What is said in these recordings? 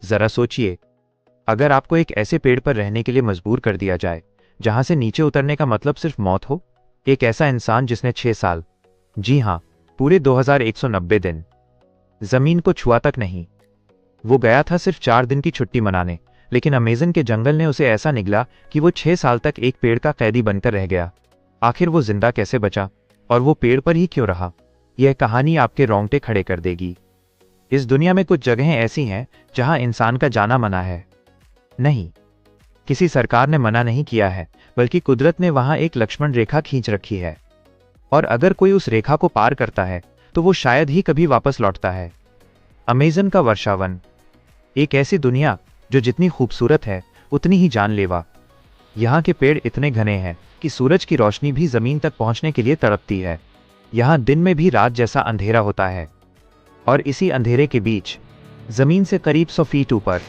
जरा सोचिए, अगर आपको एक ऐसे पेड़ पर रहने के लिए मजबूर कर दिया जाए जहां से नीचे उतरने का मतलब सिर्फ मौत हो। एक ऐसा इंसान जिसने 6 साल, जी हां, पूरे 2190 दिन जमीन को छुआ तक नहीं। वो गया था सिर्फ 4 दिन की छुट्टी मनाने, लेकिन अमेज़न के जंगल ने उसे ऐसा निगला कि वो 6 साल तक एक पेड़ का कैदी बनकर रह गया। आखिर वो जिंदा कैसे बचा और वो पेड़ पर ही क्यों रहा? यह कहानी आपके रोंगटे खड़े कर देगी। इस दुनिया में कुछ जगहें ऐसी हैं जहां इंसान का जाना मना है। नहीं, किसी सरकार ने मना नहीं किया है, बल्कि कुदरत ने वहां एक लक्ष्मण रेखा खींच रखी है। और अगर कोई उस रेखा को पार करता है तो वो शायद ही कभी वापस लौटता है। अमेज़न का वर्षावन, एक ऐसी दुनिया जो जितनी खूबसूरत है उतनी ही जानलेवा। यहाँ के पेड़ इतने घने हैं कि सूरज की रोशनी भी जमीन तक पहुंचने के लिए तड़पती है। यहाँ दिन में भी रात जैसा अंधेरा होता है, और इसी अंधेरे के बीच जमीन से करीब 100 फीट ऊपर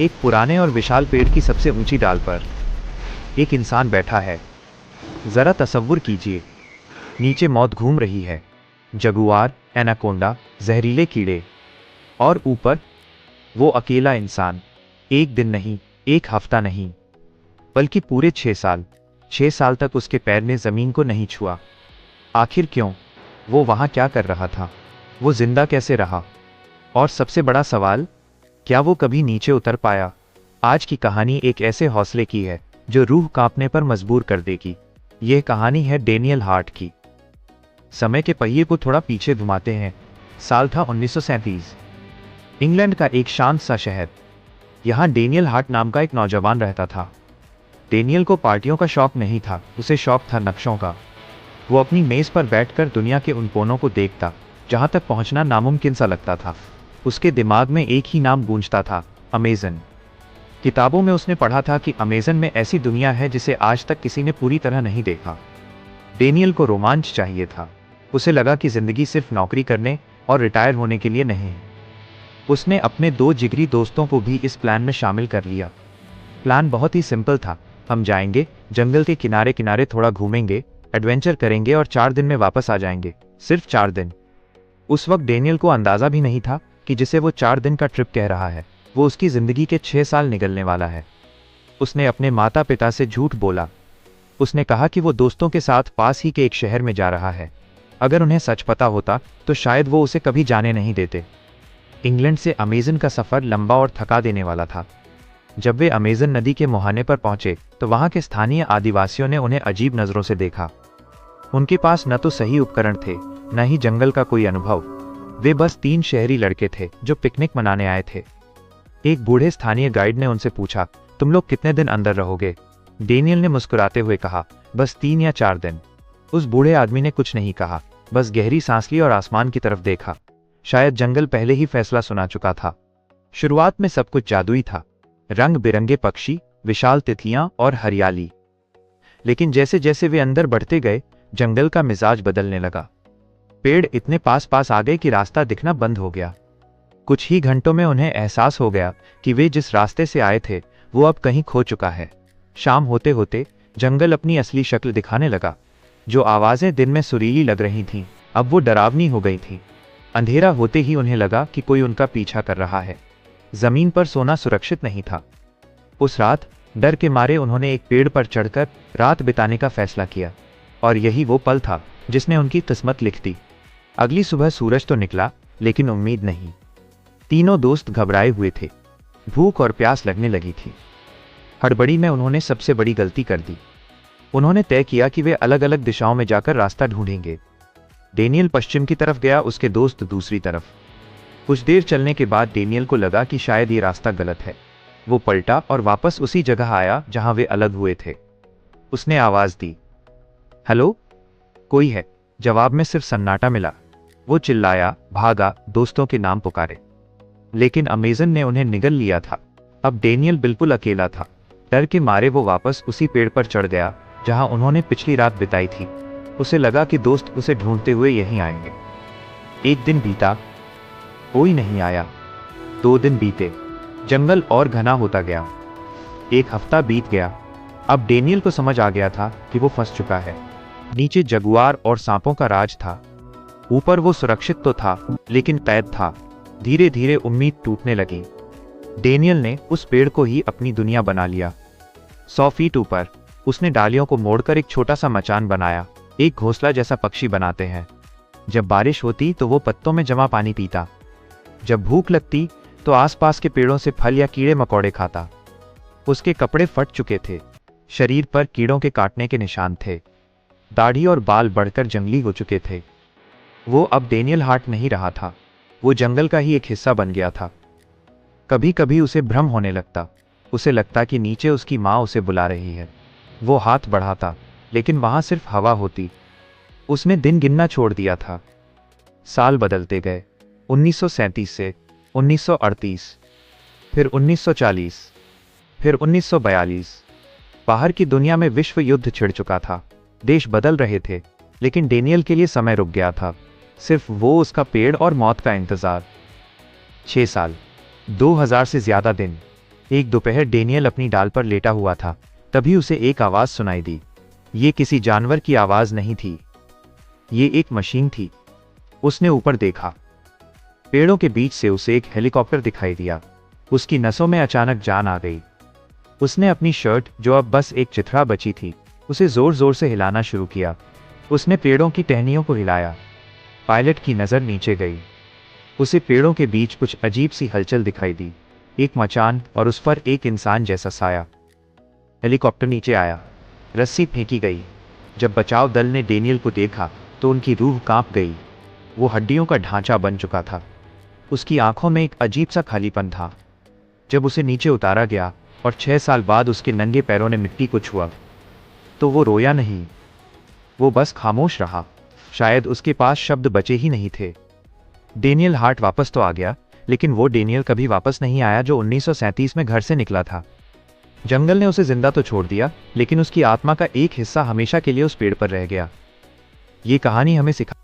एक पुराने और विशाल पेड़ की सबसे ऊंची डाल पर एक इंसान बैठा है। जरा तसव्वुर कीजिए, नीचे मौत घूम रही है, जगुआर, एनाकोंडा, जहरीले कीड़े, और ऊपर वो अकेला इंसान। एक दिन नहीं, एक हफ्ता नहीं, बल्कि पूरे 6 साल। 6 साल तक उसके पैर ने जमीन को नहीं छुआ। आखिर क्यों? वो वहां क्या कर रहा था? वो जिंदा कैसे रहा? और सबसे बड़ा सवाल, क्या वो कभी नीचे उतर पाया? आज की कहानी एक ऐसे हौसले की है जो रूह कांपने पर मजबूर कर देगी। यह कहानी है डेनियल हार्ट की। समय के पहिए को थोड़ा पीछे घुमाते हैं। साल था 1937। इंग्लैंड का एक शांत सा शहर। यहाँ डेनियल हार्ट नाम का एक नौजवान रहता था। डेनियल को पार्टियों का शौक नहीं था, उसे शौक था नक्शों का। वो अपनी मेज पर बैठकर दुनिया के उन कोनों को देखता जहां तक पहुंचना नामुमकिन सा लगता था। उसके दिमाग में एक ही नाम गूंजता था, अमेज़न। किताबों में उसने पढ़ा था कि अमेज़न में ऐसी दुनिया है जिसे आज तक किसी ने पूरी तरह नहीं देखा। डेनियल को रोमांच चाहिए था। उसे लगा कि जिंदगी सिर्फ नौकरी करने और रिटायर होने के लिए नहीं है। उसने अपने 2 जिगरी दोस्तों को भी इस प्लान में शामिल कर लिया। प्लान बहुत ही सिंपल था। हम जाएंगे, जंगल के किनारे किनारे थोड़ा घूमेंगे, एडवेंचर करेंगे और 4 दिन में वापस आ जाएंगे। सिर्फ 4 दिन। उस वक्त डेनियल को अंदाजा भी नहीं था कि जिसे वो 4 दिन का ट्रिप कह रहा है वो उसकी जिंदगी के 6 साल निगलने वाला है। उसने अपने माता पिता से झूठ बोला। उसने कहा कि वो दोस्तों के साथ पास ही के एक शहर में जा रहा है। अगर उन्हें सच पता होता तो शायद वो उसे कभी जाने नहीं देते। इंग्लैंड से अमेज़न का सफ़र लंबा और थका देने वाला था। जब वे अमेज़न नदी के मुहाने पर पहुंचे तो वहां के स्थानीय आदिवासियों ने उन्हें अजीब नज़रों से देखा। उनके पास न तो सही उपकरण थे, न ही जंगल का कोई अनुभव। वे बस 3 शहरी लड़के थे जो पिकनिक मनाने आए थे। एक बूढ़े स्थानीय गाइड ने उनसे पूछा, तुम लोग कितने दिन अंदर रहोगे? डेनियल ने मुस्कुराते हुए कहा, बस 3 या 4 दिन। उस बूढ़े आदमी ने कुछ नहीं कहा, बस गहरी सांस ली और आसमान की तरफ देखा। शायद जंगल पहले ही फैसला सुना चुका था। शुरुआत में सब कुछ जादुई था, रंग बिरंगे पक्षी, विशाल तितलियां और हरियाली। लेकिन जैसे जैसे वे अंदर बढ़ते गए, जंगल का मिजाज बदलने लगा। पेड़ इतने पास पास आ गए कि रास्ता दिखना बंद हो गया। कुछ ही घंटों में उन्हें एहसास हो गया कि वे जिस रास्ते से आए थे वो अब कहीं खो चुका है। शाम होते होते जंगल अपनी असली शक्ल दिखाने लगा। जो आवाजें दिन में सुरीली लग रही थीं, अब वो डरावनी हो गई थीं। अंधेरा होते ही उन्हें लगा कि कोई उनका पीछा कर रहा है। जमीन पर सोना सुरक्षित नहीं था। उस रात डर के मारे उन्होंने एक पेड़ पर चढ़कर रात बिताने का फैसला किया, और यही वो पल था जिसने उनकी किस्मत लिख दी। अगली सुबह सूरज तो निकला, लेकिन उम्मीद नहीं। तीनों दोस्त घबराए हुए थे। भूख और प्यास लगने लगी थी। हड़बड़ी में उन्होंने सबसे बड़ी गलती कर दी। उन्होंने तय किया कि वे अलग अलग दिशाओं में जाकर रास्ता ढूंढेंगे। डेनियल पश्चिम की तरफ गया, उसके दोस्त दूसरी तरफ। कुछ देर चलने के बाद डेनियल को लगा कि शायद ये रास्ता गलत है। वो पलटा और वापस उसी जगह आया जहां वे अलग हुए थे। उसने आवाज दी, हेलो, कोई है? जवाब में सिर्फ सन्नाटा मिला। वो चिल्लाया, भागा, दोस्तों के नाम पुकारे, लेकिन अमेज़न ने उन्हें निगल लिया था। अब डेनियल बिल्कुल अकेला था। डर के मारे वो वापस उसी पेड़ पर चढ़ गया जहां उन्होंने पिछली रात बिताई थी। उसे लगा कि दोस्त उसे ढूंढते हुए यहीं आएंगे। एक दिन बीता, कोई नहीं आया। 2 दिन बीते, जंगल और घना होता गया। 1 हफ्ता बीत गया। अब डेनियल को समझ आ गया था कि वो फंस चुका है। नीचे जगुआर और सांपों का राज था। ऊपर वो सुरक्षित तो था, लेकिन कैद था। धीरे धीरे उम्मीद टूटने लगी। डेनियल ने उस पेड़ को ही अपनी दुनिया बना लिया। 100 फीट ऊपर उसने डालियों को मोड़कर एक छोटा सा मचान बनाया, एक घोंसला जैसा पक्षी बनाते हैं। जब बारिश होती तो वो पत्तों में जमा पानी पीता। जब भूख लगती तो आसपास के पेड़ों से फल या कीड़े मकोड़े खाता। उसके कपड़े फट चुके थे, शरीर पर कीड़ों के काटने के निशान थे, दाढ़ी और बाल बढ़कर जंगली हो चुके थे। वो अब डेनियल हार्ट नहीं रहा था, वो जंगल का ही एक हिस्सा बन गया था। कभी कभी उसे भ्रम होने लगता, उसे लगता कि नीचे उसकी माँ उसे बुला रही है। वो हाथ बढ़ाता, लेकिन वहां सिर्फ हवा होती। उसने दिन गिनना छोड़ दिया था। साल बदलते गए, 1937 से 1938, फिर 1940, फिर 1942। बाहर की दुनिया में विश्व युद्ध छिड़ चुका था, देश बदल रहे थे, लेकिन डेनियल के लिए समय रुक गया था। सिर्फ वो, उसका पेड़ और मौत का इंतजार। 6 साल, 2000 से ज्यादा दिन। एक दोपहर डेनियल अपनी डाल पर लेटा हुआ था, तभी उसे एक आवाज सुनाई दी। ये किसी जानवर की आवाज नहीं थी, ये एक मशीन थी। उसने ऊपर देखा, पेड़ों के बीच से उसे एक हेलीकॉप्टर दिखाई दिया। उसकी नसों में अचानक जान आ गई। उसने अपनी शर्ट, जो अब बस एक चिथड़ा बची थी, उसे जोर जोर से हिलाना शुरू किया। उसने पेड़ों की टहनियों को हिलाया। पायलट की नजर नीचे गई। उसे पेड़ों के बीच कुछ अजीब सी हलचल दिखाई दी, एक मचान और उस पर एक इंसान जैसा साया। हेलीकॉप्टर नीचे आया, रस्सी फेंकी गई। जब बचाव दल ने डेनियल को देखा तो उनकी रूह कांप गई। वो हड्डियों का ढांचा बन चुका था। उसकी आंखों में एक अजीब सा खालीपन था। जब उसे नीचे उतारा गया और 6 साल बाद उसके नंगे पैरों ने मिट्टी को छुआ, तो वो रोया नहीं, वो बस खामोश रहा। शायद उसके पास शब्द बचे ही नहीं थे। डेनियल हार्ट वापस तो आ गया, लेकिन वो डेनियल कभी वापस नहीं आया जो 1937 में घर से निकला था। जंगल ने उसे जिंदा तो छोड़ दिया, लेकिन उसकी आत्मा का एक हिस्सा हमेशा के लिए उस पेड़ पर रह गया। ये कहानी हमें सिखा